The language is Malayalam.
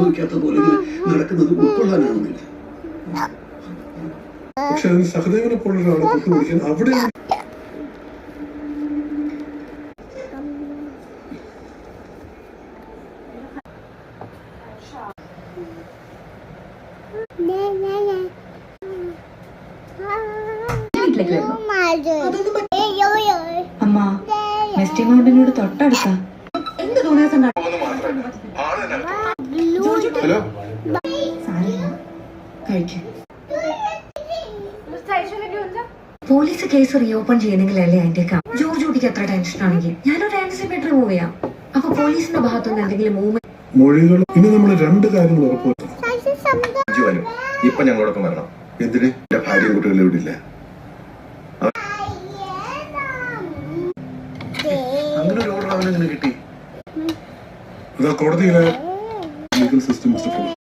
സംഭവിക്കാത്ത പോലെ നടക്കുന്നത് ഉൾക്കൊള്ളാനാവുന്നില്ല. പക്ഷെ അതിന് സഹദേവനെ പോലുള്ള ഒരാളെ കൂട്ടുപിടിക്കാൻ അവിടെ അമ്മ വെസ്റ്റ് മൗണ്ടിനോട് തൊട്ടടുത്ത എന്ത് തോന്നിയാസം കഴിക്കും. പോലീസ് കേസ് റീഓപ്പൺ ചെയ്യണമെങ്കിലല്ലേ അതിന്റെ ജോർജ് കുട്ടിക്ക് അത്ര ടെൻഷൻ ആണെങ്കിൽ ഞാനൊരു ആന്റിസിപ്പേറ്ററി മൂവിയാ. അപ്പൊ പോലീസിന്റെ ഭാഗത്തുനിന്ന് എന്തെങ്കിലും മൂവ്മെന്റ് മൊഴികൾ ഇനി നമ്മൾ രണ്ട് കാര്യങ്ങൾ ഉറപ്പുവരുത്തണം. ഇപ്പൊ ഞങ്ങളോടൊപ്പം വരണം. എന്തിന്? ഭാര്യയും കുട്ടികളും ഇവിടെ ഇല്ല. അങ്ങനെ ഒരു ഓർഡർ അവനെങ്ങനെ കിട്ടി? കോടതിയിലെ ലീഗൽ സിസ്റ്റം